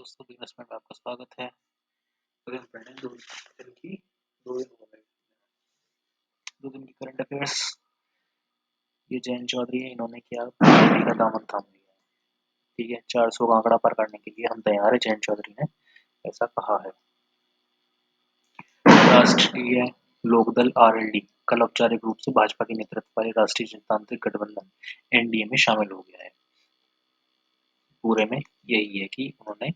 दोस्तों, बिजनेस में आपका स्वागत है। तो हम पढ़ रहे हैं दो दिन की करंट अफेयर्स। ये जयंत चौधरी है, इन्होंने क्या बीजेपी का दामन थाम लिया है। ठीक है, 400 का आंकड़ा पार करने के लिए हम तैयार है, जयंत चौधरी ने ऐसा कहा है। राष्ट्रीय लोकदल आरएलडी कल औपचारिक रूप से भाजपा के नेतृत्व वाले राष्ट्रीय जनतांत्रिक गठबंधन एनडीए में शामिल हो गया है। पूरे में यही है कि उन्होंने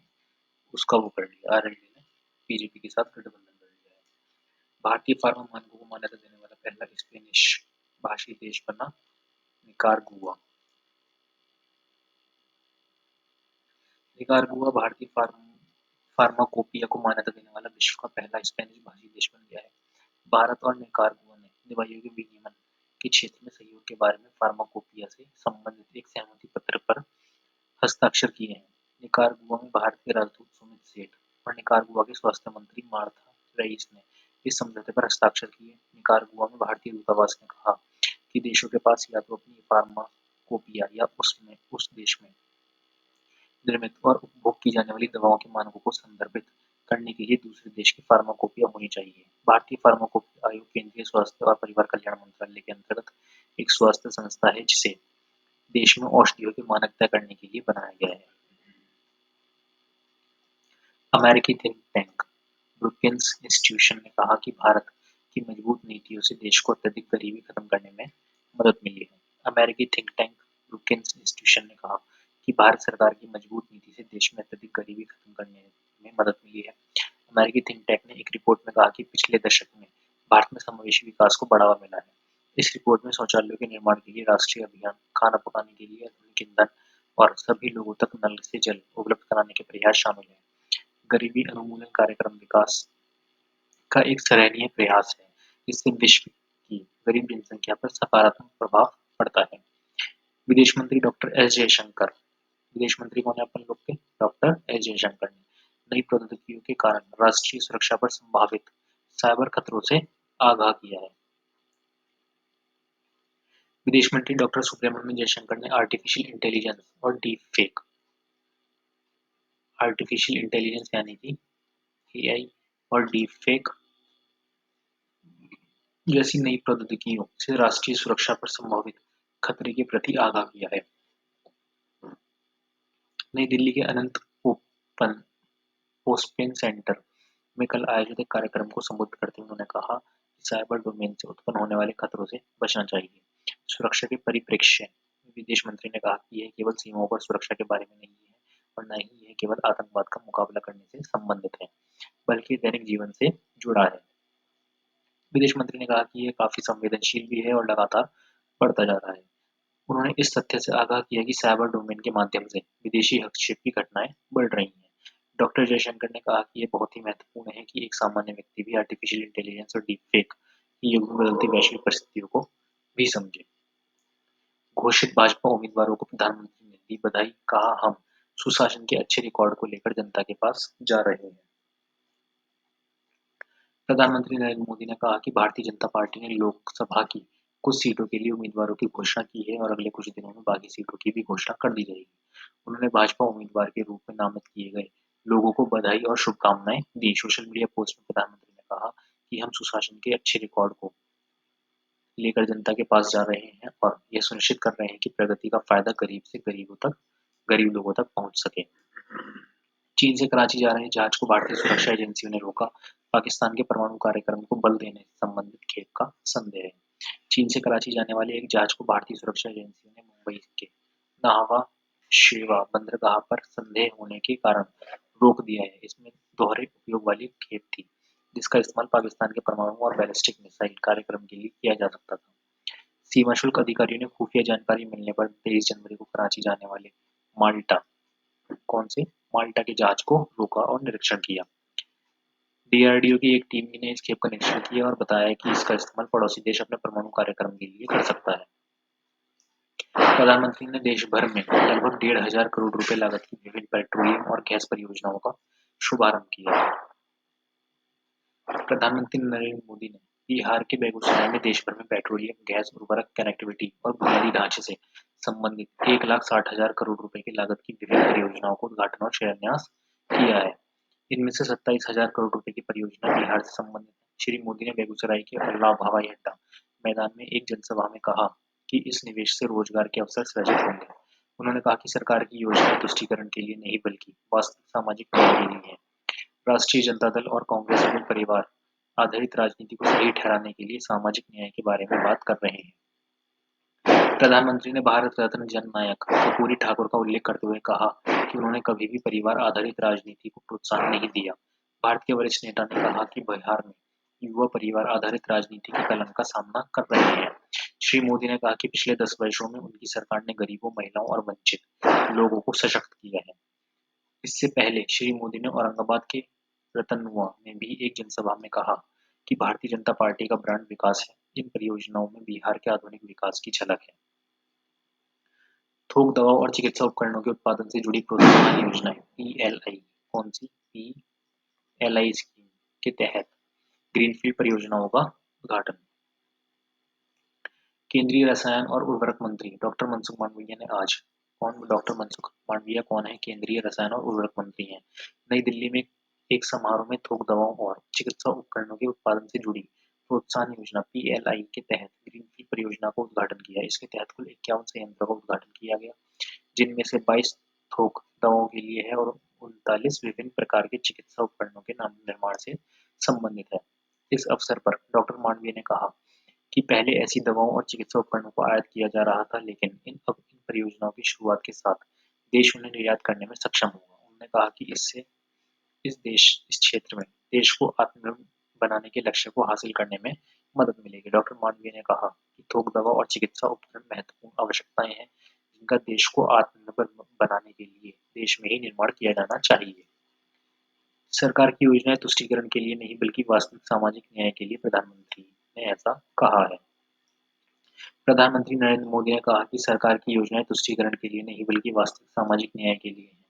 उसका वो कर लिया, आरएलडी ने बीजेपी के साथ गठबंधन कर लिया है। भारतीय फार्मा मानकों को मान्यता देने वाला पहला स्पेनिश भाषी देश बना निकारागुआ। निकारागुआ भारतीय फार्माकोपिया को मान्यता देने वाला विश्व का पहला स्पेनिश भाषी देश बन गया है। भारत और निकारागुआ ने दवाइयों के विनियमन के क्षेत्र में सहयोग के बारे में फार्माकोपिया से संबंधित एक सहमति पत्र पर हस्ताक्षर किए हैं। निकारागुआ में भारत के राजदूत सुमित सेठ और निकारागुआ के स्वास्थ्य मंत्री मार्था रईस ने इस समझौते पर हस्ताक्षर किए। निकारागुआ में भारतीय दूतावास ने कहा कि देशों के पास या तो अपनी फार्माकोपिया या उस देश में निर्मित और उपभोग की जाने वाली दवाओं के मानकों को संदर्भित करने के लिए दूसरे देश की फार्माकोपिया होनी चाहिए। भारतीय फार्माकोपिया आयोग केंद्रीय स्वास्थ्य और परिवार कल्याण मंत्रालय के अंतर्गत एक स्वास्थ्य संस्था है, जिसे देश में औषधियों के मानक तय करने के लिए बनाया गया है। अमेरिकी थिंक टैंक ब्रुकिंस इंस्टीट्यूशन ने कहा कि भारत की मजबूत नीतियों से देश को अत्यधिक गरीबी खत्म करने में मदद मिली है। अमेरिकी थिंक टैंक ब्रुकिंस इंस्टीट्यूशन ने कहा कि भारत सरकार की मजबूत नीति से देश में अत्यधिक गरीबी खत्म करने में मदद मिली है। अमेरिकी थिंक टैंक ने एक रिपोर्ट में कहा कि पिछले दशक में भारत में समावेशी विकास को बढ़ावा मिला है। इस रिपोर्ट में शौचालयों के निर्माण के लिए राष्ट्रीय अभियान, खाना पकाने के लिए आधुनिक ईंधन और सभी लोगों तक नल से जल उपलब्ध कराने के प्रयास शामिल हैं। गरीबी उन्मूलन कार्यक्रम विकास का एक सराहनीय प्रयास है, जिससे विश्व की गरीब जनसंख्या पर सकारात्मक प्रभाव पड़ता है। विदेश मंत्री डॉक्टर एस जयशंकर, विदेश मंत्री कौन है अपन लोग के? डॉक्टर एस जयशंकर ने नई प्रौद्योगिकियों के कारण राष्ट्रीय सुरक्षा पर संभावित साइबर खतरों से आगाह किया है। विदेश मंत्री डॉक्टर सुब्रमण्यम जयशंकर ने आर्टिफिशियल इंटेलिजेंस और डीप फेक, आर्टिफिशियल इंटेलिजेंस यानी कि एआई और डीप फेक जैसी नई प्रौद्योगिकियों से राष्ट्रीय सुरक्षा पर संभावित खतरे के प्रति आगाह किया है। नई दिल्ली के अनंत ओपन सेंटर में कल आयोजित एक कार्यक्रम को संबोधित करते हुए उन्होंने कहा कि साइबर डोमेन से उत्पन्न होने वाले खतरों से बचना चाहिए। सुरक्षा के परिप्रेक्ष्य में विदेश मंत्री ने कहा कि यह केवल सीमाओं पर सुरक्षा के बारे में नहीं है और न ही यह केवल आतंकवाद का मुकाबला करने से संबंधित है, बल्कि दैनिक जीवन से जुड़ा है। विदेश मंत्री ने कहा कि यह काफी संवेदनशील भी है और लगातार बढ़ता जा रहा है। उन्होंने इस तथ्य से आगाह किया कि साइबर डोमेन के माध्यम से विदेशी हस्तक्षेप की घटनाएं बढ़ रही हैं। डॉक्टर जयशंकर ने कहा कि यह बहुत ही महत्वपूर्ण है कि एक सामान्य व्यक्ति भी आर्टिफिशियल इंटेलिजेंस और डीप फेक की युग में बदलती वैश्विक परिस्थितियों को भी समझे। घोषित भाजपा उम्मीदवारों को प्रधानमंत्री ने दी बधाई, कहा हम सुशासन के अच्छे रिकॉर्ड को लेकर जनता के पास जा रहे हैं। प्रधानमंत्री नरेंद्र मोदी ने कहा कि भारतीय जनता पार्टी ने लोकसभा की कुछ सीटों के लिए उम्मीदवारों की घोषणा की है और अगले कुछ दिनों में बाकी सीटों की भी घोषणा कर दी जाएगी। उन्होंने भाजपा उम्मीदवार के रूप में नामित किए गए लोगों को बधाई और शुभकामनाएं दी। सोशल मीडिया पोस्ट में प्रधानमंत्री ने कहा कि हम सुशासन के अच्छे रिकॉर्ड को लेकर जनता के पास जा रहे हैं और यह सुनिश्चित कर रहे हैं कि प्रगति का फायदा गरीब लोगों तक पहुंच सके। चीन से कराची जा रहे जहाज को भारतीय सुरक्षा एजेंसियों ने रोका। पाकिस्तान के परमाणु कार्यक्रम को बल देने से संबंधित खेप का संदेह है। चीन से कराची जाने वाले एक जहाज को भारतीय सुरक्षा एजेंसियों ने मुंबई के नाहवा शेवा बंदरगाह पर संदेह होने के कारण रोक दिया है। इसमें दोहरे उपयोग वाली खेप थी, जिसका इस्तेमाल पाकिस्तान के परमाणु और बैलिस्टिक मिसाइल कार्यक्रम के लिए किया जा सकता था। सीमा शुल्क अधिकारियों ने खुफिया जानकारी मिलने पर 23 जनवरी को कराची जाने वाले माल्टा के जहाज को रोका और निरीक्षण किया। डीआरडीओ की एक टीम ने इस खेप का निरीक्षण किया और बताया कि इसका इस्तेमाल पड़ोसी देश अपने परमाणु कार्यक्रम के लिए कर सकता है। प्रधानमंत्री ने देश भर में लगभग 1,500 करोड़ रुपए लागत की विभिन्न पेट्रोलियम और गैस परियोजनाओं का शुभारंभ किया है। प्रधानमंत्री नरेंद्र मोदी ने बिहार के बेगूसराय में देश भर में पेट्रोलियम, गैस, उर्वरक, कनेक्टिविटी और बुनियादी ढांचे से संबंधित 1,60,000 करोड़ रुपए की लागत की विभिन्न परियोजनाओं का उद्घाटन और शिलान्यास किया है। इनमें से 27,000 करोड़ रुपए की परियोजना बिहार से संबंधित है। श्री मोदी ने बेगूसराय के अल्लाह हवाई अड्डा मैदान में एक जनसभा में कहा कि इस निवेश से रोजगार के अवसर सृजित होंगे। उन्होंने कहा कि सरकार की योजना तुष्टीकरण के लिए नहीं बल्कि वास्तविक सामाजिक न्याय के लिए है। राष्ट्रीय जनता दल और कांग्रेस अपने परिवार आधारित राजनीति को सही ठहराने के लिए सामाजिक न्याय के बारे में बात कर रहे हैं। प्रधानमंत्री ने भारत रत्न जननायक कर्पूरी ठाकुर का उल्लेख करते हुए कहा कि उन्होंने कभी भी परिवार आधारित राजनीति को प्रोत्साहन नहीं दिया। भारत के वरिष्ठ नेता ने कहा कि बिहार में युवा परिवार आधारित राजनीति के कलंक का सामना कर रहे हैं। श्री मोदी ने कहा कि पिछले 10 वर्षों में उनकी सरकार ने गरीबों, महिलाओं और वंचित लोगों को सशक्त किया है। इससे पहले श्री मोदी ने औरंगाबाद के रतनुआ में भी एक जनसभा में कहा कि भारतीय जनता पार्टी का ब्रांड विकास है। इन परियोजनाओं में बिहार के आधुनिक विकास की झलक है। थोक दवाओं और चिकित्सा उपकरणों के उत्पादन से जुड़ी प्रोत्साहन योजनाएं पीएलआई कौन सी पीएलआई स्कीम के तहत ग्रीनफील्ड परियोजनाओं का उद्घाटन। केंद्रीय रसायन और उर्वरक मंत्री डॉक्टर मनसुख मांडविया ने आज डॉक्टर मनसुख मांडविया कौन है? केंद्रीय रसायन और उर्वरक मंत्री हैं। नई दिल्ली में एक समारोह में थोक दवाओं और चिकित्सा उपकरणों के उत्पादन से जुड़ी प्रोत्साहन योजना पीएलआई के तहत ग्रीनफील्ड परियोजना का उद्घाटन किया। इसके तहत कुल 51 संयंत्रों का उद्घाटन किया गया, जिनमें से 22 थोक दवाओं के लिए है और 39 विभिन्न प्रकार के चिकित्सा उपकरणों के नाम निर्माण से संबंधित है। इस अवसर पर डॉक्टर मांडविया ने कहा कि पहले ऐसी दवाओं और चिकित्सा उपकरणों को आयात किया जा रहा था, लेकिन अब इन परियोजनाओं की शुरुआत के साथ देश उन्हें निर्यात करने में सक्षम होगा। उन्होंने कहा कि इससे इस क्षेत्र में देश को आत्मनिर्भर बनाने के लक्ष्य को हासिल करने में मदद मिलेगी। डॉक्टर मांडविया ने कहा कि थोक दवा और चिकित्सा उपकरण महत्वपूर्ण आवश्यकताएं हैं, जिनका देश को आत्मनिर्भर बनाने के लिए देश में ही निर्माण किया जाना चाहिए। सरकार की योजनाएं तुष्टीकरण के लिए नहीं बल्कि वास्तविक सामाजिक न्याय के लिए, प्रधानमंत्री ने ऐसा कहा है। प्रधानमंत्री नरेंद्र मोदी ने कहा कि सरकार की योजनाएं तुष्टीकरण के लिए नहीं बल्कि वास्तविक सामाजिक न्याय के लिए हैं।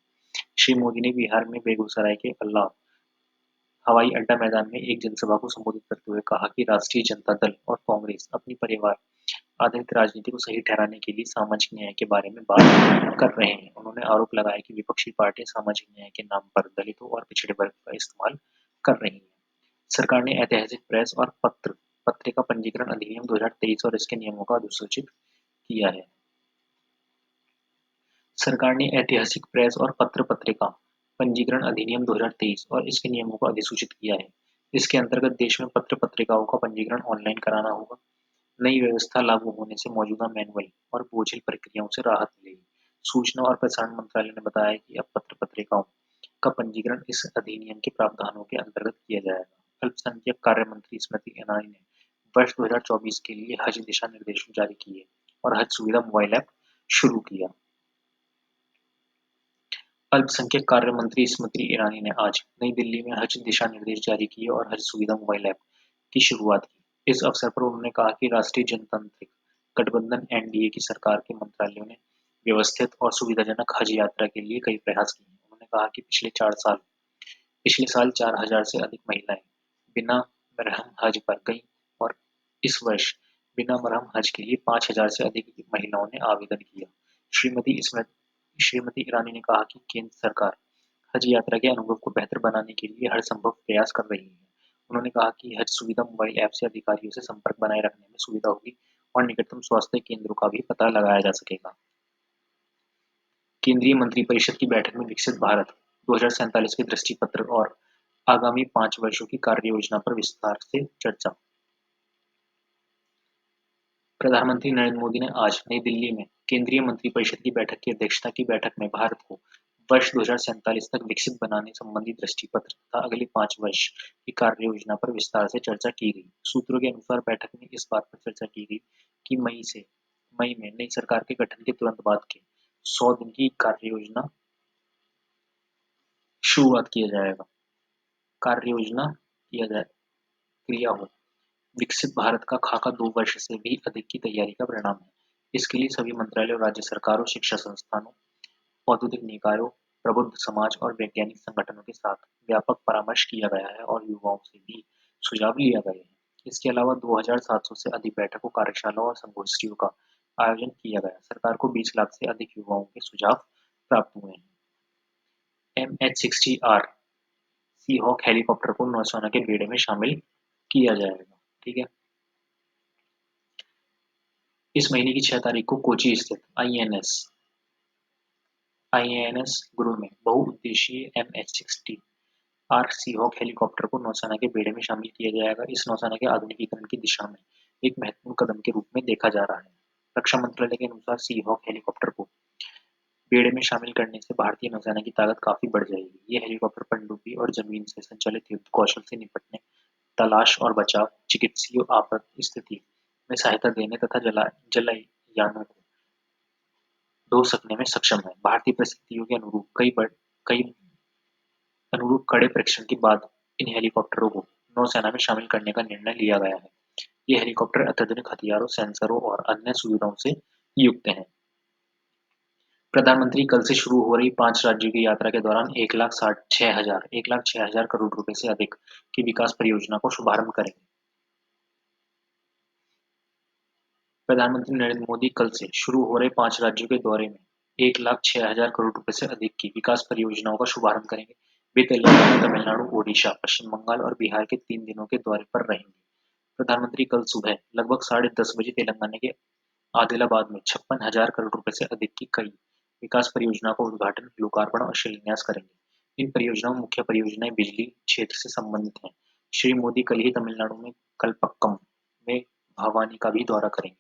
श्री मोदी ने बिहार में बेगूसराय के अल्लाह हवाई अड्डा मैदान में एक जनसभा को संबोधित करते हुए कहा कि राष्ट्रीय जनता दल और कांग्रेस अपनी परिवार आधारित राजनीति को सही ठहराने के लिए सामाजिक न्याय के बारे में बात कर रहे हैं। उन्होंने आरोप लगाया कि विपक्षी पार्टियां सामाजिक न्याय के नाम पर दलितों और पिछड़े वर्ग का इस्तेमाल कर रही हैं। सरकार ने ऐतिहासिक प्रेस और पत्रिका पंजीकरण अधिनियम 2023 और इसके नियमों का अधिसूचित किया है। सरकार ने ऐतिहासिक प्रेस और पत्रिका पंजीकरण अधिनियम 2023 और इसके नियमों को अधिसूचित किया है। इसके अंतर्गत देश में पत्रिकाओं का पंजीकरण ऑनलाइन कराना होगा। नई व्यवस्था लागू होने से मौजूदा मैनुअल और बोझिल प्रक्रियाओं से राहत मिलेगी। सूचना और प्रसारण मंत्रालय ने बताया कि अब पत्रिकाओं का पंजीकरण इस अधिनियम के प्रावधानों के अंतर्गत किया जाएगा। अल्पसंख्यक कार्य मंत्री स्मृति ईरानी ने वर्ष 2024 के लिए हज दिशा निर्देश जारी किए और हज सुविधा मोबाइल ऐप शुरू किया। अल्पसंख्यक कार्य मंत्री स्मृति ईरानी ने आज नई दिल्ली में हज दिशा निर्देश जारी किए और हज सुविधा मोबाइल ऐप की शुरुआत की। इस अवसर पर उन्होंने कहा कि राष्ट्रीय जनतांत्रिक गठबंधन एनडीए की सरकार के मंत्रालयों ने व्यवस्थित और सुविधाजनक हज यात्रा के लिए कई प्रयास किए हैं। उन्होंने कहा कि पिछले साल 4,000 से अधिक महिलाएं बिना महरम हज पर गईं और इस वर्ष बिना महरम हज के लिए 5,000 से अधिक महिलाओं ने आवेदन किया। श्रीमती ईरानी ने कहा कि केंद्र सरकार हज यात्रा के अनुभव को बेहतर बनाने के लिए हर संभव प्रयास कर रही है। उन्होंने कहा कि हज सुविधा मोबाइल ऐप से अधिकारियों से संपर्क बनाए रखने में सुविधा होगी और निकटतम स्वास्थ्य केंद्रों का भी पता लगाया जा सकेगा। केंद्रीय मंत्रिपरिषद की बैठक में विकसित भारत 2047 के दृष्टि पत्र और आगामी 5 वर्षों की कार्य योजना पर विस्तार से चर्चा। प्रधानमंत्री नरेंद्र मोदी ने आज नई दिल्ली में केंद्रीय मंत्रिपरिषद की बैठक की अध्यक्षता की। बैठक में भारत को वर्ष 2047 तक विकसित बनाने संबंधी दृष्टि पत्र तथा अगले 5 वर्ष की कार्य योजना पर विस्तार से चर्चा की गई। सूत्रों के अनुसार बैठक में इस बात पर चर्चा की गई कि मई में नई सरकार के गठन के तुरंत बाद के 100 दिन की कार्य योजना शुरुआत किया जाएगा। क्रिया हो। विकसित भारत का खाका 2 वर्ष से भी अधिक की तैयारी का परिणाम है। इसके लिए सभी मंत्रालयों, राज्य सरकारों, शिक्षा संस्थानों, औद्योगिक निकायों, प्रबुद्ध समाज और वैज्ञानिक संगठनों के साथ व्यापक परामर्श किया गया है और युवाओं से भी सुझाव लिया गया है। इसके अलावा 2,700 से अधिक बैठकों, कार्यशालाओं और संगोष्ठियों का आयोजन किया गया। सरकार को 20 लाख से अधिक युवाओं के सुझाव प्राप्त हुए हैं। MH-60R सी हॉक हेलीकॉप्टर को नौसेना के बेड़े में शामिल किया जाएगा। ठीक है। इस महीने की 6 तारीख को कोची स्थित आईएनएस गुरु में बहुउद्देशीय MH-60R सी हॉक हेलीकॉप्टर को नौसेना के बेड़े में शामिल किया जाएगा। इस नौसेना के आधुनिकीकरण की दिशा में एक महत्वपूर्ण कदम के रूप में देखा जा रहा है। रक्षा मंत्रालय के अनुसार सी हॉक हेलीकॉप्टर को बेड़े में शामिल करने से भारतीय नौसेना की ताकत काफी बढ़ जाएगी। ये हेलीकॉप्टर पनडुब्बी और जमीन से संचालित युद्ध कौशल से निपटने, तलाश और बचाव, चिकित्सीय आपात स्थिति में सहायता देने तथा जलयानों को ढो सकने में सक्षम है। भारतीय परिस्थितियों के कई अनुरूप कड़े परीक्षण के बाद इन हेलीकॉप्टरों को नौसेना में शामिल करने का निर्णय लिया गया है। ये हेलीकॉप्टर अत्याधुनिक हथियारों, सेंसरों और अन्य सुविधाओं से युक्त हैं। प्रधानमंत्री कल से शुरू हो रही 5 राज्यों की यात्रा के दौरान 1,06,000 करोड़ रुपए से अधिक की विकास परियोजना को शुभारंभ करेंगे। प्रधानमंत्री नरेंद्र मोदी कल से शुरू हो रहे 5 राज्यों के दौरे में 1,06,000 करोड़ रुपए से अधिक की विकास परियोजनाओं का शुभारंभ करेंगे। वे तेलंगाना, तमिलनाडु, ओडिशा, पश्चिम बंगाल और बिहार के 3 दिनों के दौरे पर रहेंगे। प्रधानमंत्री कल सुबह लगभग 10:30 बजे तेलंगाना के आदिलाबाद में 56,000 करोड़ रुपए से अधिक की कई विकास परियोजनाओं का उद्घाटन, लोकार्पण और शिलान्यास करेंगे। इन परियोजनाओं मुख्य परियोजनाएं बिजली क्षेत्र से संबंधित हैं। श्री मोदी कल ही तमिलनाडु में कलपक्कम में भवानी का भी दौरा करेंगे।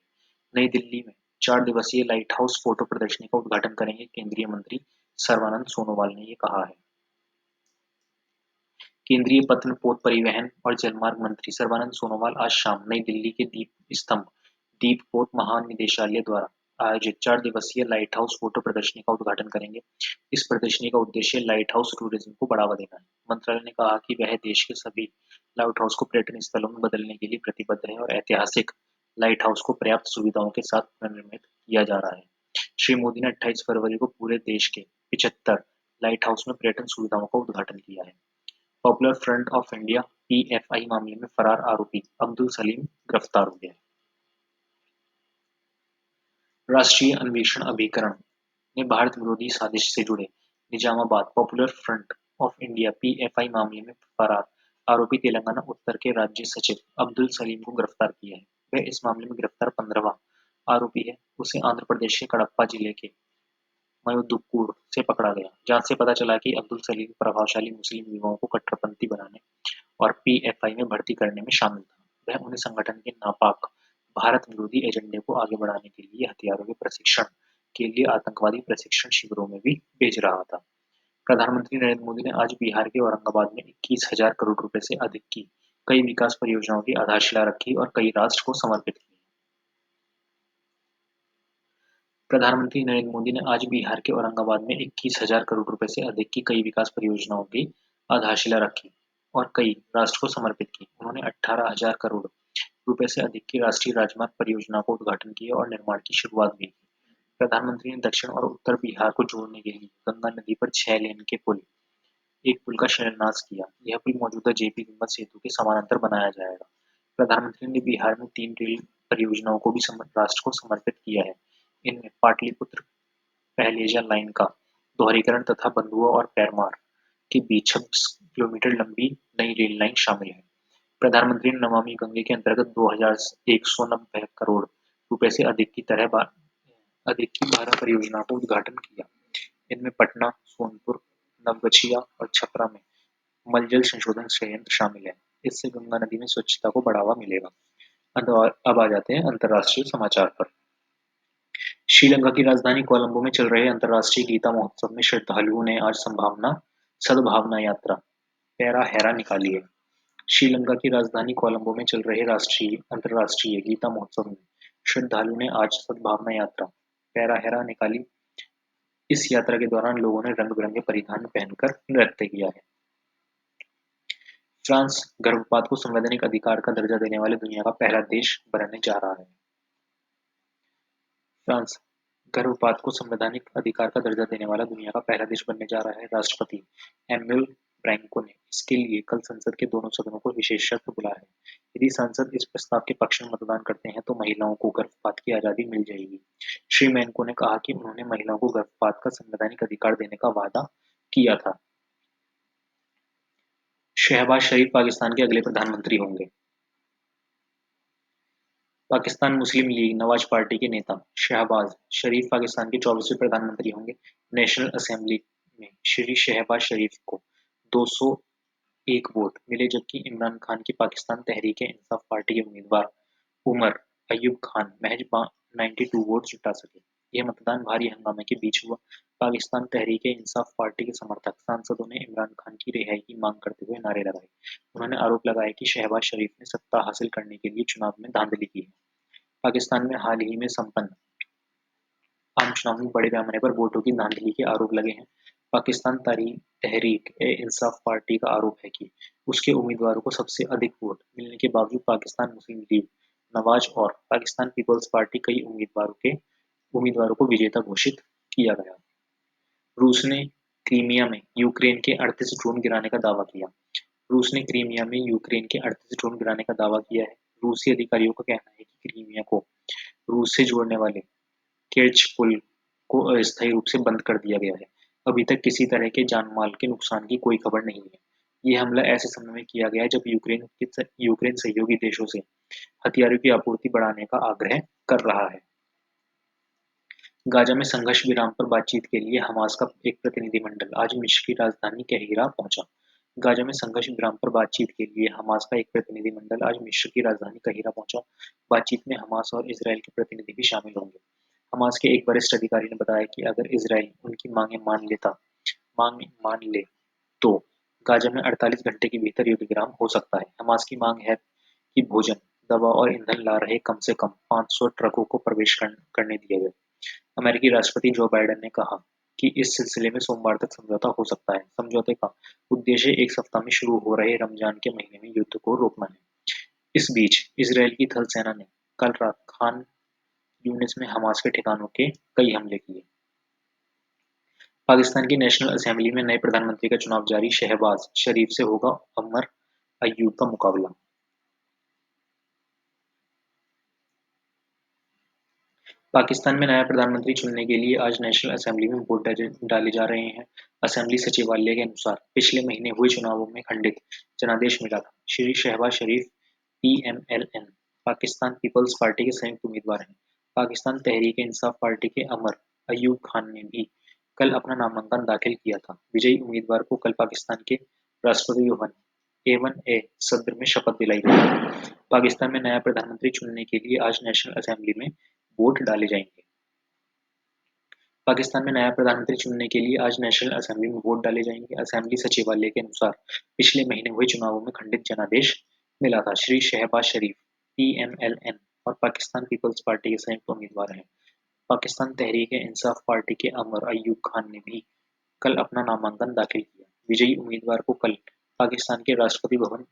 नई दिल्ली में 4 दिवसीय लाइट हाउस फोटो प्रदर्शनी का उद्घाटन करेंगे। केंद्रीय मंत्री सर्बानंद सोनोवाल ने ये कहा है। केंद्रीय पत्र, पोत परिवहन और जलमार्ग मंत्री सर्बानंद सोनोवाल आज शाम नई दिल्ली के दीप पोत महानिदेशालय द्वारा आयोजित 4 दिवसीय लाइट हाउस फोटो प्रदर्शनी का उद्घाटन करेंगे। इस प्रदर्शनी का उद्देश्य लाइट हाउस टूरिज्म को बढ़ावा देना है। मंत्रालय ने कहा कि वह देश के सभी लाइट हाउस को पर्यटन स्थलों में बदलने के लिए प्रतिबद्ध है और ऐतिहासिक लाइट हाउस को पर्याप्त सुविधाओं के साथ पुनर्निर्मित किया जा रहा है। श्री मोदी ने 28 फरवरी को पूरे देश के 75 लाइट हाउस में पर्यटन सुविधाओं का उद्घाटन किया है। Popular front of India PFI मामले में फरार आरोपी अब्दुल सलीम गिरफ्तार हो गया। राष्ट्रीय अन्वेषण अभिकरण ने भारत विरोधी साजिश से जुड़े Nizamabad popular front of India PFI मामले में फरार आरोपी तेलंगाना उत्तर के राज्य सचिव अब्दुल सलीम को गिरफ्तार किया है। वह इस मामले में गिरफ्तार 15वां आरोपी है। उसे आंध्र प्रदेश के कडप्पा जिले के मयुदुक्कुड़ से पकड़ा गया। जांच से पता चला कि अब्दुल सलीम प्रभावशाली मुस्लिम युवाओं को कट्टरपंथी बनाने और पीएफआई में भर्ती करने में शामिल था। वह उन्हें संगठन के नापाक भारत विरोधी एजेंडे को आगे बढ़ाने के लिए हथियारों के प्रशिक्षण के लिए आतंकवादी प्रशिक्षण शिविरों में भी भेज रहा था। प्रधानमंत्री नरेंद्र मोदी ने आज बिहार के औरंगाबाद में 21,000 करोड़ रुपए से अधिक की कई विकास परियोजनाओं की आधारशिला रखी और कई राष्ट्र को समर्पित की। प्रधानमंत्री नरेंद्र मोदी ने आज बिहार के औरंगाबाद में 21,000 करोड़ रुपए से अधिक की कई विकास परियोजनाओं की आधारशिला रखी और कई राष्ट्र को समर्पित की। उन्होंने 18,000 करोड़ रुपए से अधिक की राष्ट्रीय राजमार्ग परियोजना का उद्घाटन किया और निर्माण की शुरुआत भी की। प्रधानमंत्री ने दक्षिण और उत्तर बिहार को जोड़ने के लिए गंगा नदी पर 6 लेन के एक पुल का शिलान्यास किया। यह पुल मौजूदा जेपी गंगा सेतु के समानांतर बनाया जाएगा। प्रधानमंत्री ने बिहार में 3 रेल परियोजनाओं को भी राष्ट्र को समर्पित किया है। इनमें पाटलिपुत्र पहलेजा लाइन का दोहरीकरण तथा बंधुआ और पैरमार के बीच 26 किलोमीटर लंबी नई रेल लाइन शामिल है। प्रधानमंत्री ने नमामि गंगे के अंतर्गत 2,190 करोड़ रुपए से अधिक की 12 परियोजनाओं का उद्घाटन किया। इनमें पटना, सोनपुर, नवगछिया और छपरा में मलजल संशोधन संयंत्र शामिल है। इससे गंगा नदी में स्वच्छता को बढ़ावा मिलेगा। अब आ जाते हैं अंतर्राष्ट्रीय समाचार पर। श्रीलंका की राजधानी कोलंबो में चल रहे अंतर्राष्ट्रीय गीता महोत्सव में श्रद्धालुओं ने आज सद्भावना यात्रा पैरा हेरा निकाली है। श्रीलंका की राजधानी कोलंबो में चल रहे अंतर्राष्ट्रीय गीता महोत्सव में श्रद्धालुओं ने आज सद्भावना यात्रा पैरा हेरा निकाली। इस यात्रा के दौरान लोगों ने रंग बिरंगे परिधान पहनकर नृत्य किया है। फ्रांस गर्भपात को संवैधानिक अधिकार का दर्जा देने वाले दुनिया का पहला देश बनने जा रहा है। फ्रांस गर्भपात को संवैधानिक अधिकार का दर्जा देने वाला दुनिया का पहला देश बनने जा रहा है। राष्ट्रपति एमेन्युएल मैक्रों ने इसके लिए कल संसद के दोनों सदनों को विशेष सत्र बुलाया है। यदि सांसद इस प्रस्ताव के पक्ष में मतदान करते हैं तो महिलाओं को गर्भपात की आजादी मिल जाएगी। श्री मैक्रों ने कहा कि उन्होंने महिलाओं को गर्भपात का संवैधानिक अधिकार देने का वादा किया था। शहबाज शरीफ पाकिस्तान के अगले प्रधानमंत्री होंगे। पाकिस्तान मुस्लिम लीग नवाज पार्टी के नेता शहबाज शरीफ पाकिस्तान के 24वें प्रधानमंत्री होंगे। नेशनल असेंबली में श्री शहबाज शरीफ को 201 वोट मिले, जबकि इमरान खान की पाकिस्तान तहरीक-ए-इंसाफ पार्टी के उम्मीदवार उमर अयूब खान महज 92 वोट जुटा सके। यह मतदान भारी हंगामे के बीच हुआ। पाकिस्तान तहरीक-ए-इंसाफ पार्टी के समर्थक सांसदों ने इमरान खान की रिहाई की मांग करते हुए नारे लगाए। उन्होंने आरोप लगाया कि शहबाज शरीफ ने सत्ता हासिल करने के लिए चुनाव में धांधली की है। पाकिस्तान में हाल ही में संपन्न आम चुनाव में बड़े पैमाने पर वोटों की धांधली के आरोप लगे हैं। पाकिस्तान तहरीक-ए-इंसाफ पार्टी का आरोप है कि उसके उम्मीदवारों को सबसे अधिक वोट मिलने के बावजूद पाकिस्तान मुस्लिम लीग नवाज और पाकिस्तान पीपल्स पार्टी कई उम्मीदवारों को विजेता घोषित किया गया। रूस ने क्रीमिया में यूक्रेन के 38 ड्रोन गिराने का दावा किया। रूस ने क्रीमिया में यूक्रेन के 38 ड्रोन गिराने का दावा किया है। रूसी अधिकारियों का कहना है कि क्रीमिया को रूस से जोड़ने वाले केर्च पुल को अस्थायी रूप से बंद कर दिया गया है। अभी तक किसी तरह के जान-माल के नुकसान की कोई खबर नहीं है। ये हमला ऐसे समय में किया गया है जब यूक्रेन सहयोगी देशों से हथियारों की आपूर्ति बढ़ाने का आग्रह कर रहा है। गाजा में संघर्ष विराम पर बातचीत के लिए हमास का एक प्रतिनिधिमंडल आज मिस्र की राजधानी कैहिरा पहुंचा। गाजा में संघर्ष विराम पर बातचीत के लिए हमास का एक प्रतिनिधिमंडल आज मिस्र की राजधानी कैहिरा पहुंचा। बातचीत में हमास और इसराइल के प्रतिनिधि भी शामिल होंगे। हमास के एक वरिष्ठ अधिकारी ने बताया कि अगर इसराइल उनकी मांगें मान ले तो गाजा में 48 घंटे के भीतर युद्ध विराम हो सकता है। हमास की मांग है कि भोजन, दवा और ईंधन ला रहे कम से कम 500 ट्रकों को प्रवेश करने दिया जाए। अमेरिकी राष्ट्रपति जो बाइडेन ने कहा कि इस सिलसिले में सोमवार तक समझौता हो सकता है। समझौते का उद्देश्य एक सप्ताह में शुरू हो रहे रमजान के महीने में युद्ध को रोकना है। इस बीच इसराइल की थल सेना ने कल रात खान यूनिस में हमास के ठिकानों के कई हमले किए। पाकिस्तान की नेशनल असेंबली में नए प्रधानमंत्री का चुनाव जारी। शहबाज शरीफ से होगा उमर अयूब का मुकाबला। पाकिस्तान में नया प्रधानमंत्री चुनने के लिए आज नेशनल असेंबली में वोट डाले जा रहे हैं। असेंबली सचिवालय के अनुसार पिछले महीने हुए चुनावों में खंडित जनादेश मिला था। श्री शहबाज शरीफ पीएमएलएन पाकिस्तान पीपल्स पार्टी के संयुक्त उम्मीदवार हैं। पाकिस्तान तहरीक इंसाफ पार्टी के उमर अयूब खान ने भी कल अपना नामांकन दाखिल किया था। विजयी उम्मीदवार को कल पाकिस्तान के राष्ट्रपति भवन A1A सदर में शपथ दिलाई गई। पाकिस्तान में नया प्रधानमंत्री चुनने के लिए आज नेशनल असेंबली में वोट डाले जाएंगे। पाकिस्तान में नया प्रधानमंत्री चुनने के लिए आज नेशनल असेंबली में वोट डाले जाएंगे। असेंबली सचिवालय के अनुसार पिछले महीने हुए चुनावों में खंडित जनादेश मिला था। श्री शहबाज शरीफ पीएमएलएन और पाकिस्तान पीपल्स पार्टी के संयुक्त उम्मीदवार हैं। पाकिस्तान तहरीक-ए-इंसाफ पार्टी के उमर अयूब खान ने भी कल अपना नामांकन दाखिल किया। विजयी उम्मीदवार को कल पाकिस्तान के राष्ट्रपति भवन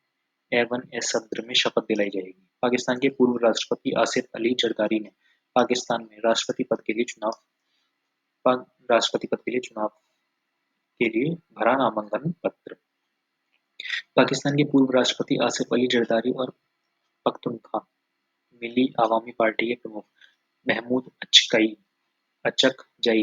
A1A सदर में शपथ दिलाई जाएगी। पाकिस्तान के पूर्व राष्ट्रपति आसिफ अली जरदारी ने पाकिस्तान में राष्ट्रपति पद के लिए चुनाव के लिए भरा नामांकन पत्र। पाकिस्तान के पूर्व राष्ट्रपति आसिफ अली जरदारी और पख्तूनख्वा मिली आवामी पार्टी के प्रमुख महमूद अचकजई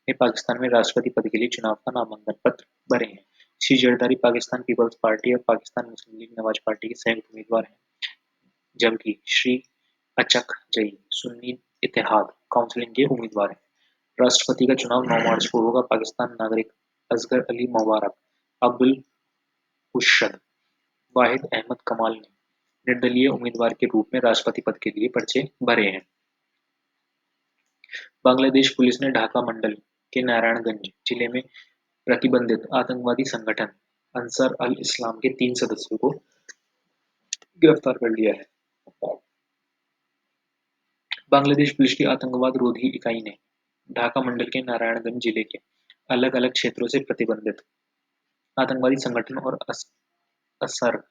ने पाकिस्तान में राष्ट्रपति पद के लिए चुनाव का नामांकन पत्र भरे हैं। श्री जरदारी पाकिस्तान पीपल्स पार्टी और पाकिस्तान मुस्लिम लीग नवाज पार्टी के संयुक्त उम्मीदवार हैं, जबकि श्री अचकजई सुन्नी इत्तेहाद काउंसिल के उम्मीदवार हैं। राष्ट्रपति का चुनाव 9 मार्च को होगा। पाकिस्तान नागरिक असगर अली मुबारक, अब्दुल मुर्शद वाहिद अहमद कमाल ने निर्दलीय उम्मीदवार के रूप में राष्ट्रपति पद के लिए पर्चे भरे हैं। बांग्लादेश पुलिस ने ढाका मंडल के नारायणगंज जिले में प्रतिबंधित आतंकवादी संगठन अंसार अल इस्लाम के 3 सदस्यों को गिरफ्तार कर लिया है। बांग्लादेश पुलिस की आतंकवाद रोधी इकाई ने ढाका मंडल के नारायणगंज जिले के अलग-अलग क्षेत्रों से प्रतिबंधित आतंकवादी संगठन और अंसार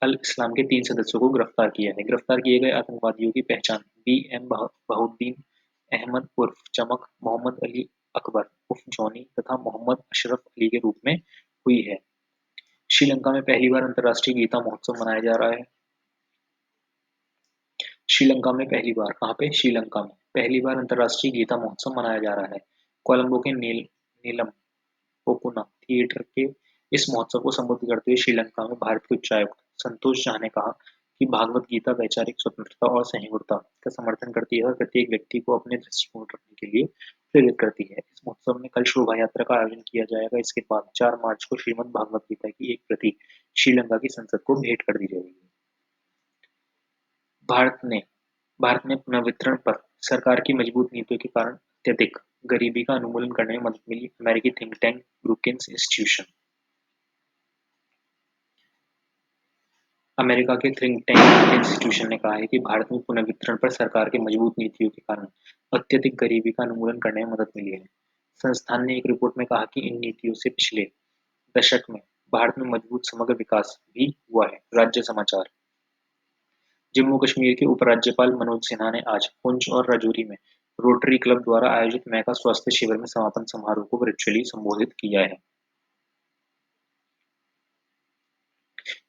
अल इस्लाम के 3 सदस्यों को गिरफ्तार किया है। गिरफ्तार किए गए आतंकवादियों की पहचान बीएम बहाउद्दीन अहमद उर्फ चमक, मोहम्मद अली अकबर उर्फ जॉनी तथा मोहम्मद अशरफ अली के रूप में हुई है। श्रीलंका में पहली बार अंतर्राष्ट्रीय गीता महोत्सव मनाया जा रहा है। श्रीलंका में पहली बार कहाँ पे? श्रीलंका में पहली बार अंतर्राष्ट्रीय गीता महोत्सव मनाया जा रहा है। कोलंबो के नीलम पोकुना थिएटर के इस महोत्सव को संबोधित करते हुए श्रीलंका में भारत के उच्चायुक्त संतोष झा ने कहा कि भागवत गीता वैचारिक स्वतंत्रता और सहिष्णुता का समर्थन करती है और प्रत्येक व्यक्ति को अपने दृष्टिकोण रखने के लिए प्रेरित करती है। इस महोत्सव में कल शोभा यात्रा का आयोजन किया जाएगा। इसके बाद 4 मार्च को श्रीमद् भागवत गीता की एक प्रति श्रीलंका की संसद को भेंट कर दी जाएगी। भारत ने भारत में पुनर्वितरण पर सरकार की मजबूत नीतियों के कारण अत्यधिक गरीबी का उन्मूलन करने में मदद मिली। अमेरिकी थिंक टैंक ब्रुकिंस इंस्टीट्यूशन अमेरिका के थिंक टैंक इंस्टीट्यूशन ने कहा है कि भारत में पुनर्वितरण पर सरकार की मजबूत नीतियों के कारण अत्यधिक गरीबी का उन्मूलन करने में मदद मिली है। संस्थान ने एक रिपोर्ट में कहा कि इन नीतियों से पिछले दशक में भारत में मजबूत समग्र विकास भी हुआ है। राज्य समाचार। जम्मू कश्मीर के उपराज्यपाल मनोज सिन्हा ने आज पुंछ और राजौरी में रोटरी क्लब द्वारा आयोजित मेगा स्वास्थ्य शिविर में समापन समारोह को वर्चुअली संबोधित किया है।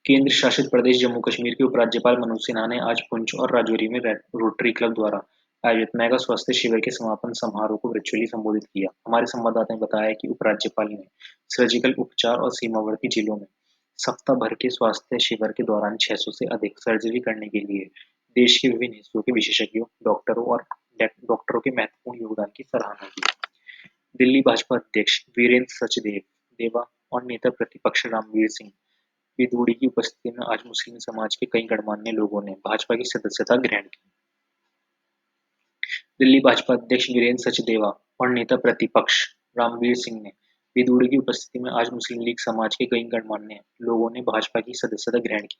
केंद्र शासित प्रदेश जम्मू कश्मीर के उपराज्यपाल मनोज सिन्हा ने आज पुंछ और राजौरी में रोटरी क्लब द्वारा आयोजित मेगा स्वास्थ्य शिविर के समापन समारोह को वर्चुअली संबोधित किया। हमारे संवाददाता ने बताया कि उपराज्यपाल ने सर्जिकल उपचार और सीमावर्ती जिलों में सप्ताह भर के स्वास्थ्य शिविर के दौरान 600 से अधिक सर्जरी करने के लिए देश के विभिन्न हिस्सों के विशेषज्ञों, डॉक्टरों के महत्वपूर्ण योगदान की सराहना की। दिल्ली भाजपा अध्यक्ष वीरेंद्र सचदेव देवा और नेता प्रतिपक्ष रामवीर सिंह विदुड़ी की उपस्थिति में आज मुस्लिम समाज के कई गणमान्य लोगों ने भाजपा की सदस्यता ग्रहण की। दिल्ली भाजपा अध्यक्ष वीरेंद्र सचदेवा और नेता प्रतिपक्ष रामवीर सिंह ने विदुड़ी की उपस्थिति में आज मुस्लिम लीग समाज के कई गणमान्य लोगों ने भाजपा की सदस्यता ग्रहण की।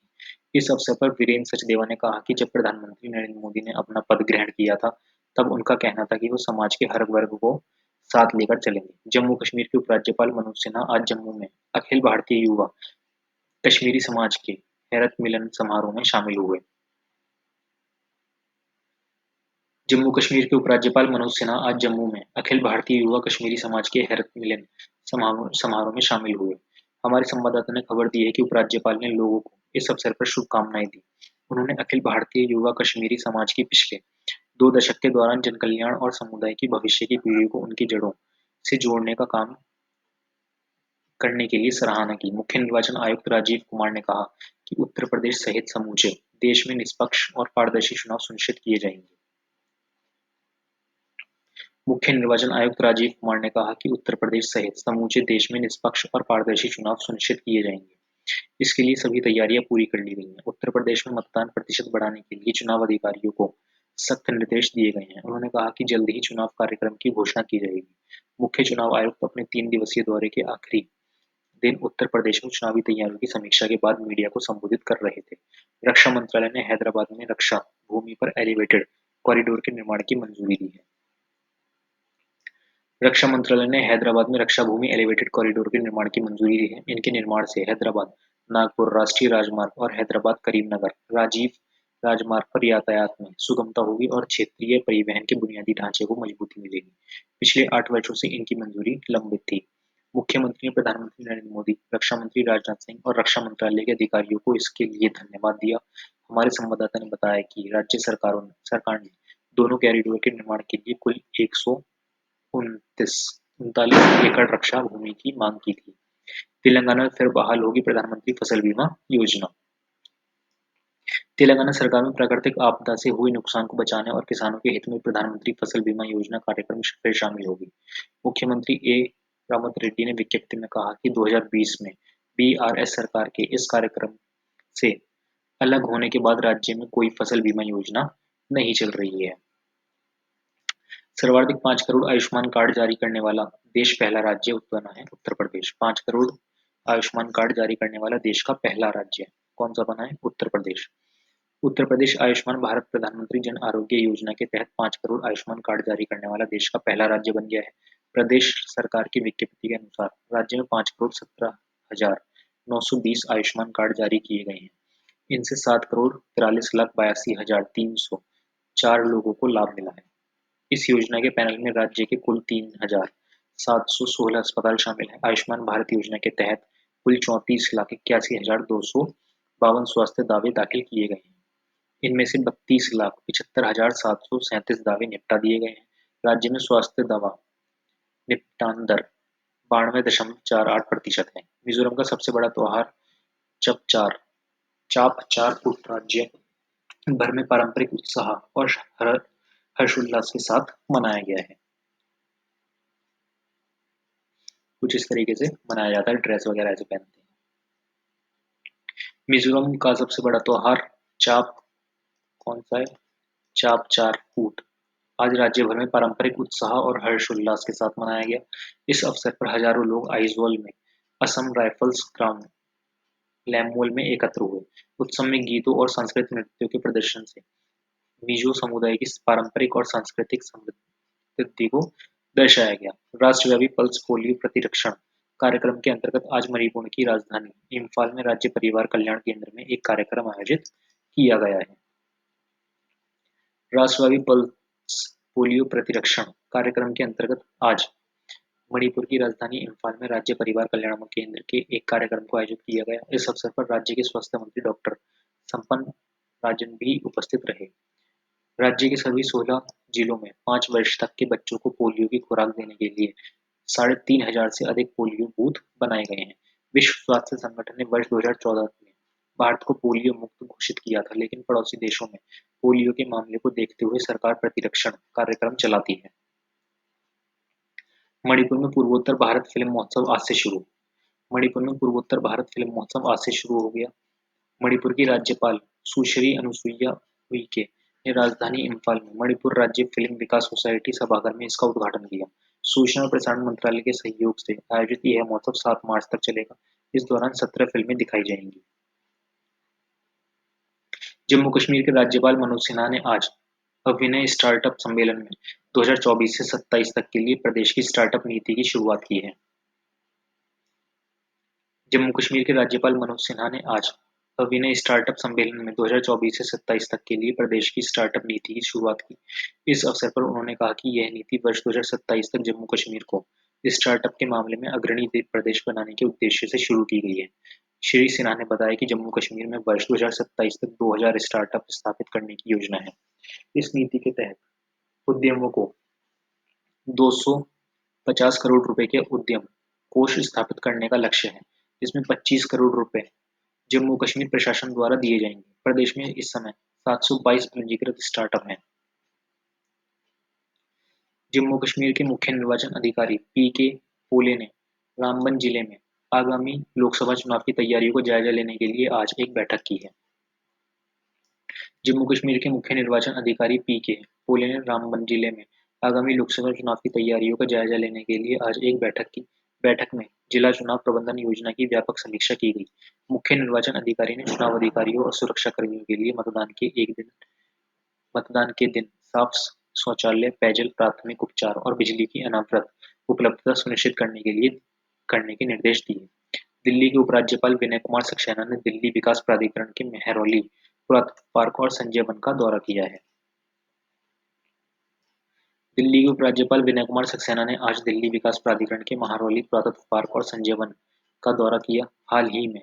इस अवसर पर वीरेंद्र सचदेवा ने कहा कि जब प्रधानमंत्री नरेंद्र मोदी ने अपना पद ग्रहण किया था, तब उनका कहना था कि वो समाज के हर वर्ग को साथ लेकर चलेंगे। जम्मू कश्मीर के उपराज्यपाल मनोज सिन्हा आज जम्मू में अखिल भारतीय युवा कश्मीरी समाज के हैरत मिलन समारोह में शामिल हुए। जम्मू कश्मीर के उपराज्यपाल मनोज सिन्हा आज जम्मू में अखिल भारतीय युवा कश्मीरी समाज के हैरत मिलन समारोह में शामिल हुए। हमारे संवाददाता ने खबर दी है कि उपराज्यपाल ने लोगों को इस अवसर पर शुभकामनाएं दी। उन्होंने अखिल भारतीय युवा कश्मीरी समाज की पिछले 2 दशक के दौरान जनकल्याण और समुदाय की भविष्य की पीढ़ी को उनकी जड़ों से जोड़ने का काम करने के लिए सराहना की। मुख्य निर्वाचन आयुक्त राजीव कुमार ने कहा कि उत्तर प्रदेश सहित समूचे देश में निष्पक्ष और पारदर्शी चुनाव सुनिश्चित किए जाएंगे। मुख्य निर्वाचन आयुक्त राजीव कुमार ने कहा कि उत्तर प्रदेश सहित समूचे देश में निष्पक्ष और पारदर्शी चुनाव सुनिश्चित किए जाएंगे। इसके लिए सभी तैयारियां पूरी कर ली गई हैं। उत्तर प्रदेश में मतदान प्रतिशत बढ़ाने के लिए चुनाव अधिकारियों को सख्त निर्देश दिए गए हैं। उन्होंने कहा कि जल्द ही चुनाव कार्यक्रम की घोषणा की जाएगी। मुख्य चुनाव आयुक्त अपने 3 दिवसीय दौरे के आखिरी दिन उत्तर प्रदेश में चुनावी तैयारियों की समीक्षा के बाद मीडिया को संबोधित कर रहे थे। रक्षा मंत्रालय ने हैदराबाद में रक्षा भूमि पर एलिवेटेड कॉरिडोर के निर्माण की मंजूरी दी है। रक्षा मंत्रालय ने हैदराबाद में रक्षा भूमि एलिवेटेड कॉरिडोर के निर्माण की मंजूरी दी है। इनके निर्माण से हैदराबाद नागपुर राष्ट्रीय राजमार्ग और हैदराबाद करीमनगर राजीव राजमार्ग पर यातायात में सुगमता होगी और क्षेत्रीय परिवहन के बुनियादी ढांचे को मजबूती मिलेगी। पिछले 8 वर्षों से इनकी मंजूरी लंबित थी। मुख्यमंत्री ने प्रधानमंत्री नरेंद्र मोदी, रक्षा मंत्री राजनाथ सिंह और रक्षा मंत्रालय के अधिकारियों को इसके लिए धन्यवाद दिया। हमारे संवाददाता ने बताया कि राज्य सरकार ने दोनों कॉरिडोर के निर्माण के लिए कुल 139 एकड़ रक्षा भूमि की मांग की थी। तेलंगाना में फिर बहाल होगी प्रधानमंत्री फसल बीमा योजना। तेलंगाना सरकार में प्राकृतिक आपदा से हुए नुकसान को बचाने और किसानों के हित में प्रधानमंत्री फसल बीमा योजना कार्यक्रम फिर शामिल होगी। मुख्यमंत्री ए रामत रेड्डी ने विज्ञप्ति में कहा कि 2020 में बीआरएस सरकार के इस कार्यक्रम से अलग होने के बाद राज्य में कोई फसल बीमा योजना नहीं चल रही है। सर्वाधिक 5 करोड़ आयुष्मान कार्ड जारी करने वाला देश पहला राज्य बना है उत्तर प्रदेश। 5 करोड़ आयुष्मान कार्ड जारी करने वाला देश का पहला राज्य कौन सा बना है? उत्तर प्रदेश। उत्तर प्रदेश आयुष्मान भारत प्रधानमंत्री जन आरोग्य योजना के तहत 5 करोड़ आयुष्मान कार्ड जारी करने वाला देश का पहला राज्य बन गया है। प्रदेश सरकार की विज्ञप्ति के अनुसार राज्य में 5 करोड़ 17,920 आयुष्मान कार्ड जारी किए गए हैं। इनसे 7 करोड़ 43,82,304 लोगों को लाभ मिला है। इस योजना के पैनल में राज्य के कुल 3,716 अस्पताल शामिल हैं। आयुष्मान भारत योजना के तहत कुल 34,81,252 स्वास्थ्य दावे दाखिल किए गए हैं। इनमें से 32,75,737 दावे निपटा दिए गए हैं। राज्य में स्वास्थ्य दवा निपटान दर 92.48% है। मिजोरम का सबसे बड़ा त्योहार चपचार चाप चार कूट राज्य भर में पारंपरिक उत्साह और हर्षोल्लास के साथ मनाया गया है। कुछ इस तरीके से मनाया जाता है, ड्रेस वगैरह ऐसे पहनते हैं। मिजोरम का सबसे बड़ा त्योहार चाप कौन सा है? चाप चार कूट आज राज्य भर में पारंपरिक उत्साह और हर्षोल्लास के साथ मनाया गया। इस अवसर पर हजारों लोग आइजोल में असम राइफल्स ग्राउंड लैमोल में एकत्र हुए। उत्सव में गीतों और सांस्कृतिक नृत्यों के प्रदर्शन से मिजो समुदाय की पारंपरिक और सांस्कृतिक समृद्धि को दर्शाया गया। राष्ट्रव्यापी पल्स पोलियो प्रतिरक्षण कार्यक्रम के अंतर्गत आज मणिपुर की राजधानी इम्फाल में राज्य परिवार कल्याण केंद्र में एक कार्यक्रम आयोजित किया गया है। राष्ट्रव्यापी पल्स पोलियो प्रतिरक्षण कार्यक्रम के अंतर्गत आज मणिपुर की राजधानी इम्फाल में राज्य परिवार कल्याण केंद्र के एक कार्यक्रम को आयोजित किया गया। इस अवसर पर राज्य के स्वास्थ्य मंत्री डॉक्टर संपन्न राजन भी उपस्थित रहे। राज्य के सभी 16 जिलों में 5 वर्ष तक के बच्चों को पोलियो की खुराक देने के लिए 3,500 से अधिक पोलियो बूथ बनाए गए हैं। विश्व स्वास्थ्य संगठन ने वर्ष 2014 में भारत को पोलियो मुक्त घोषित किया था, लेकिन पड़ोसी देशों में पोलियो के मामले को देखते हुए सरकार प्रतिरक्षण कार्यक्रम चलाती है। मणिपुर में पूर्वोत्तर भारत फिल्म महोत्सव आज से शुरू। मणिपुर में पूर्वोत्तर भारत फिल्म महोत्सव आज से शुरू हो गया। मणिपुर की राज्यपाल सुश्री अनुसुईया उइके ने राजधानी इम्फाल में मणिपुर राज्य फिल्म विकास सोसाइटी सभागार में इसका उद्घाटन किया। सूचना और प्रसारण मंत्रालय के सहयोग से आयोजित यह महोत्सव 7 मार्च तक चलेगा। इस दौरान 17 फिल्में दिखाई जाएंगी। जम्मू कश्मीर के राज्यपाल मनोज सिन्हा ने आज अभिनय स्टार्टअप सम्मेलन में 2024 से 27 तक के लिए प्रदेश की स्टार्टअप नीति की शुरुआत की है। जम्मू कश्मीर के राज्यपाल मनोज सिन्हा ने आज अभिनय स्टार्टअप सम्मेलन में 2024 से 27 तक के लिए प्रदेश की स्टार्टअप नीति की शुरुआत की। इस अवसर पर उन्होंने कहा कि यह नीति वर्ष 2027 तक जम्मू कश्मीर को स्टार्टअप के मामले में अग्रणी प्रदेश बनाने के उद्देश्य से शुरू की गई है। श्री सिन्हा ने बताया कि जम्मू कश्मीर में वर्ष 2027 तक 2000 स्टार्टअप स्थापित करने की योजना है। इस नीति के तहत उद्यमों को 250 करोड़ रुपए के उद्यम कोष स्थापित करने का लक्ष्य है, जिसमें 25 करोड़ रुपए जम्मू कश्मीर प्रशासन द्वारा दिए जाएंगे। प्रदेश में इस समय 722 पंजीकृत स्टार्टअप हैं। जम्मू कश्मीर के मुख्य निर्वाचन अधिकारी पीके पोले ने रामबन जिले में आगामी लोकसभा चुनाव की तैयारियों को जायजा लेने के लिए आज एक बैठक की है। जम्मू कश्मीर के मुख्य निर्वाचन अधिकारी पीके पोले ने रामबन जिले में आगामी लोकसभा चुनाव की तैयारियों का जायजा लेने के लिए आज एक बैठक की। बैठक में जिला चुनाव प्रबंधन योजना की व्यापक समीक्षा की गई। मुख्य निर्वाचन अधिकारी ने चुनाव अधिकारियों और सुरक्षा कर्मियों के लिए मतदान के दिन साफ शौचालय, पेयजल, प्राथमिक उपचार और बिजली की अनावृत उपलब्धता सुनिश्चित करने के निर्देश दिए। दिल्ली के उपराज्यपाल विनय कुमार सक्सेना ने दिल्ली विकास प्राधिकरण के मेहरौली पुरातत्व पार्क और संजय वन का दौरा किया है। दिल्ली के उपराज्यपाल विनय कुमार सक्सेना ने आज दिल्ली विकास प्राधिकरण के महरौली पुरातत्व पार्क और संजय वन का दौरा किया। हाल ही में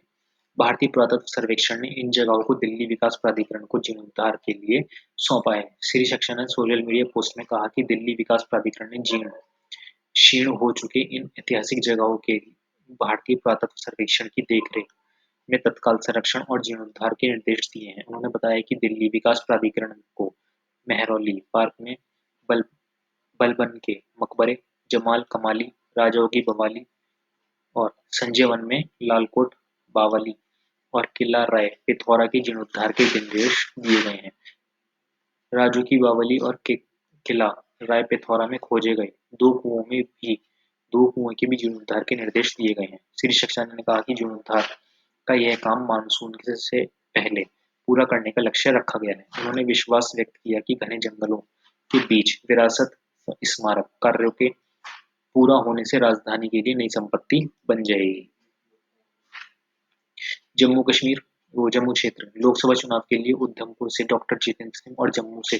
भारतीय पुरातत्व सर्वेक्षण ने इन जगहों को दिल्ली विकास प्राधिकरण को जीर्णोद्धार के लिए सौंपा है। श्री सक्सेना ने सोशल मीडिया पोस्ट में कहा कि दिल्ली विकास प्राधिकरण ने शीर्ण हो चुके इन ऐतिहासिक जगहों के भारतीय पुरातत्व सर्वेक्षण की देखरेख में तत्काल संरक्षण और जीर्णोद्धार के निर्देश दिए हैं। उन्होंने बताया कि दिल्ली विकास प्राधिकरण को मेहरौली पार्क में बलबन के मकबरे, जमाल कमाली, राजाओं की बवाली और संजय वन में लालकोट बावली और किला राय पिथौरा के जीर्णोद्धार के निर्देश दिए गए हैं। राजू की बावली और किला राय पिथौरा में खोजे गए दो कुओं के भी जीर्णोद्धार के निर्देश दिए गए हैं। श्री सक्सेना ने कहा कि जीर्णोद्धार का यह काम मानसून से पहले पूरा करने का लक्ष्य रखा गया है। उन्होंने विश्वास व्यक्त किया कि घने जंगलों के बीच विरासत स्मारक कार्यों के पूरा होने से राजधानी के लिए नई संपत्ति बन जाएगी। जम्मू क्षेत्र लोकसभा चुनाव के लिए उधमपुर से डॉक्टर जितेंद्र सिंह और जम्मू से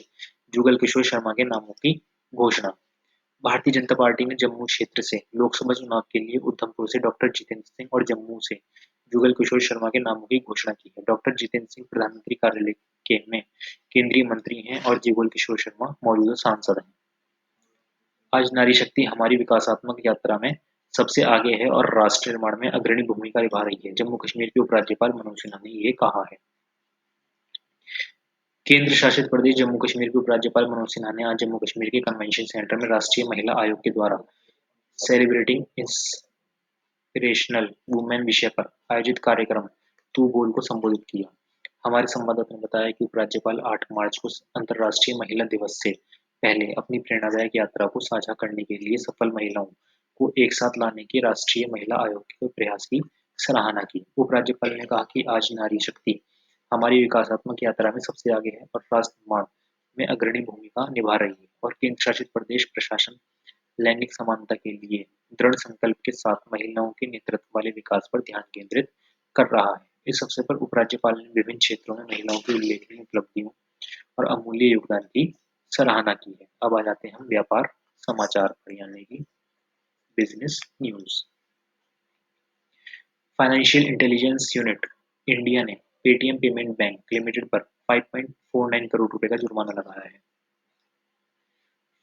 जुगल किशोर शर्मा के नामों की घोषणा। भारतीय जनता पार्टी ने जम्मू क्षेत्र से लोकसभा चुनाव के लिए उधमपुर से डॉक्टर जितेंद्र सिंह और जम्मू से जुगल किशोर शर्मा के नामों की घोषणा की है। डॉक्टर जितेंद्र सिंह प्रधानमंत्री कार्यालय में केंद्रीय मंत्री हैं और जुगल किशोर शर्मा मौजूदा सांसद हैं। आज नारी शक्ति हमारी विकासात्मक यात्रा में सबसे आगे है और राष्ट्र निर्माण में अग्रणी भूमिका निभा रही है। जम्मू कश्मीर के उपराज्यपाल मनोज सिन्हा ने ये कहा है। केंद्र शासित प्रदेश जम्मू कश्मीर के उपराज्यपाल मनोज सिन्हा ने आज जम्मू कश्मीर के कन्वेंशन सेंटर में राष्ट्रीय महिला आयोग के द्वारा सेलिब्रेटिंग इंस्पिरेशनल वुमेन विषय पर आयोजित कार्यक्रम तू बोल को संबोधित किया। हमारे संवाददाता ने बताया कि उपराज्यपाल 8 मार्च को अंतर्राष्ट्रीय महिला दिवस से पहले अपनी प्रेरणादायक यात्रा को साझा करने के लिए सफल महिलाओं को एक साथ लाने के राष्ट्रीय महिला आयोग के प्रयास की सराहना की। उपराज्यपाल ने कहा कि आज नारी शक्ति हमारी विकासात्मक यात्रा में सबसे आगे है और राष्ट्र निर्माण में अग्रणी भूमिका निभा रही है और केंद्र शासित प्रदेश प्रशासन लैंगिक समानता के लिए दृढ़ संकल्प के साथ महिलाओं के नेतृत्व वाले विकास पर ध्यान केंद्रित कर रहा है। इस अवसर पर उपराज्यपाल ने विभिन्न क्षेत्रों में महिलाओं की उल्लेखनीय उपलब्धियों और अमूल्य योगदान की सराहना की है। अब आ जाते हैं हम व्यापार समाचार पर यानी कि business news. Financial intelligence unit India ने पेटीएम पेमेंट बैंक लिमिटेड पर 5.49 करोड़ रुपए का जुर्माना लगाया है।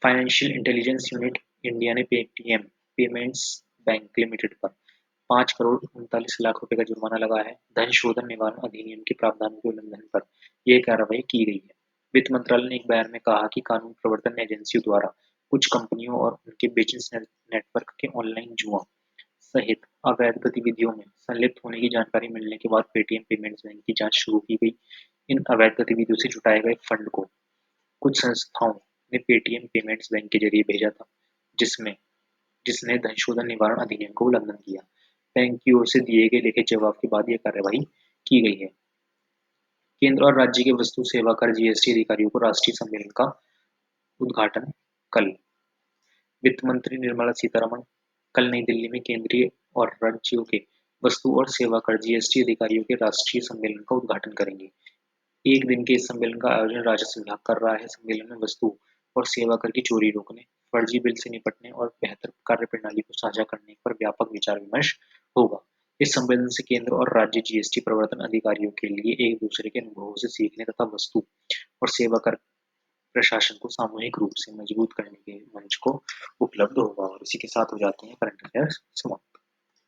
फाइनेंशियल इंटेलिजेंस यूनिट इंडिया ने पेटीएम पेमेंट्स बैंक लिमिटेड पर 5 करोड़ 39 लाख रुपए का जुर्माना लगाया है। धन शोधन निवारण अधिनियम के प्रावधानों के उल्लंघन पर यह कार्रवाई की गई है। वित्त मंत्रालय ने एक बयान में कहा कि कानून प्रवर्तन एजेंसियों द्वारा कुछ कंपनियों और उनके बिजनेस नेटवर्क के ऑनलाइन जुआ सहित अवैध गतिविधियों में संलिप्त होने की जानकारी मिलने के बाद पेटीएम पेमेंट्स बैंक की जांच शुरू की गई। इन अवैध गतिविधियों से जुटाए गए फंड को कुछ संस्थाओं ने पेटीएम पेमेंट्स बैंक के जरिए भेजा था, जिसमें जिसने धनशोधन निवारण अधिनियम का उल्लंघन किया। बैंक की ओर से दिए गए लिखित जवाब के बाद यह कार्रवाई की गई है। केंद्र और राज्य के वस्तु सेवा कर जीएसटी अधिकारियों को राष्ट्रीय सम्मेलन का उद्घाटन कल। वित्त मंत्री निर्मला सीतारमण कल नई दिल्ली में केंद्रीय और राज्यों के वस्तु और सेवा कर जीएसटी अधिकारियों के राष्ट्रीय सम्मेलन का उद्घाटन करेंगे। एक दिन के इस सम्मेलन का आयोजन राजस्व विभाग कर रहा है। सम्मेलन में वस्तु और सेवा कर की चोरी रोकने, फर्जी बिल से निपटने और बेहतर कार्य प्रणाली को साझा करने पर व्यापक विचार विमर्श होगा। इस सम्मेलन से केंद्र और राज्य जीएसटी प्रवर्तन अधिकारियों के लिए एक दूसरे के अनुभवों से सीखने तथा वस्तु और सेवा कर प्रशासन को सामूहिक रूप से मजबूत करने के मंच को उपलब्ध होगा। और इसी के साथ हो जाते हैं करंट अफेयर्स समाप्त।